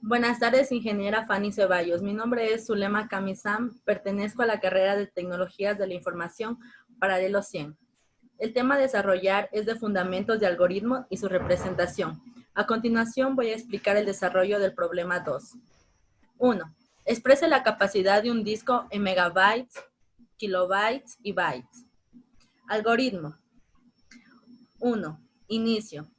Buenas tardes, ingeniera Fanny Ceballos. Mi nombre es Zulema Kamisam, pertenezco a la carrera de Tecnologías de la Información Paralelo 100. El tema a desarrollar es de fundamentos de algoritmo y su representación. A continuación voy a explicar el desarrollo del problema 2. 1. Exprese la capacidad de un disco en megabytes, kilobytes y bytes. Algoritmo. 1. Inicio.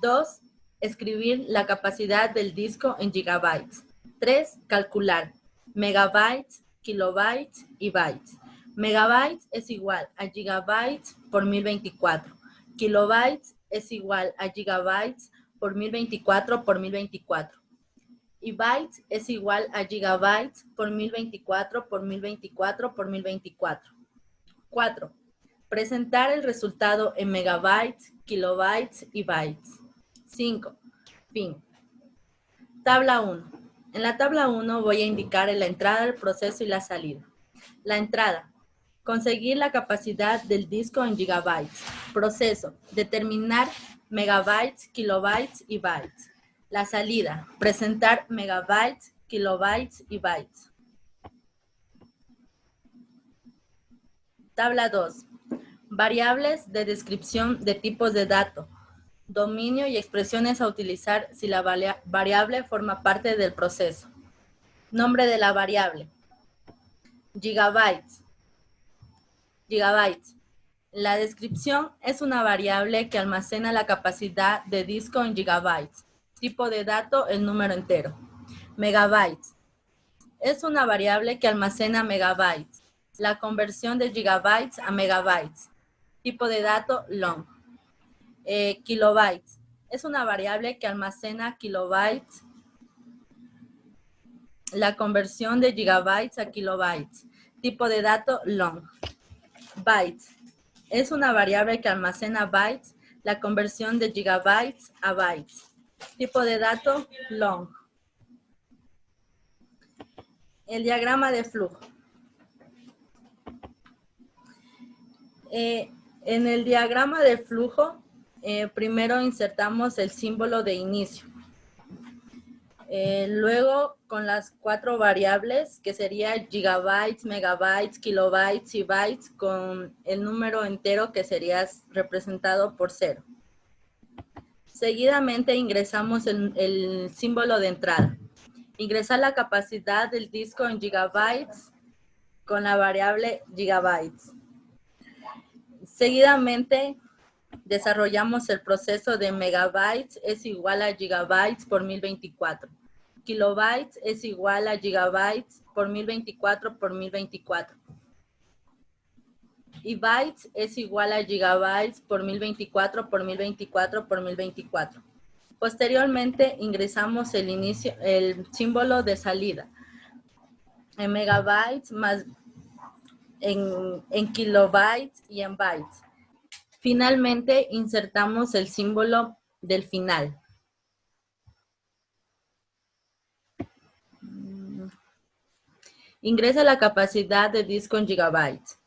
2. Escribir la capacidad del disco en gigabytes. 3. Calcular. Megabytes, kilobytes y bytes. Megabytes es igual a gigabytes por 1024. Kilobytes es igual a gigabytes por 1024 por 1024. Y bytes es igual a gigabytes por 1024 por 1024 por 1024. 4. Presentar el resultado en megabytes, kilobytes y bytes. 5. Fin. Tabla 1. En la tabla 1 voy a indicar la entrada del proceso y la salida. La entrada. Conseguir la capacidad del disco en gigabytes. Proceso. Determinar megabytes, kilobytes y bytes. La salida. Presentar megabytes, kilobytes y bytes. Tabla 2. Variables de descripción de tipos de datos. Dominio y expresiones a utilizar si la variable forma parte del proceso. Nombre de la variable. Gigabytes. Gigabytes. La descripción es una variable que almacena la capacidad de disco en gigabytes. Tipo de dato, el número entero. Megabytes. Es una variable que almacena megabytes. La conversión de gigabytes a megabytes. Tipo de dato, long. Kilobytes. Es una variable que almacena kilobytes. La conversión de gigabytes a kilobytes. Tipo de dato, long. Bytes. Es una variable que almacena bytes. La conversión de gigabytes a bytes. Tipo de dato, long. El diagrama de flujo. En el diagrama de flujo, primero insertamos el símbolo de inicio. Luego, con las 4 variables, que sería gigabytes, megabytes, kilobytes y bytes, con el número entero que sería representado por 0. Seguidamente ingresamos el símbolo de entrada. Ingresar la capacidad del disco en gigabytes con la variable gigabytes. Seguidamente desarrollamos el proceso de megabytes es igual a gigabytes por 1024. Kilobytes es igual a gigabytes por 1024 por 1024. Y bytes es igual a gigabytes por 1024 por 1024 por 1024. Posteriormente ingresamos el símbolo de salida en megabytes más en kilobytes y en bytes. Finalmente insertamos el símbolo del final. Ingresa la capacidad de disco en gigabytes.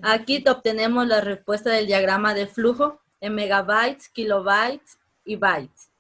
Aquí obtenemos la respuesta del diagrama de flujo en megabytes, kilobytes y bytes.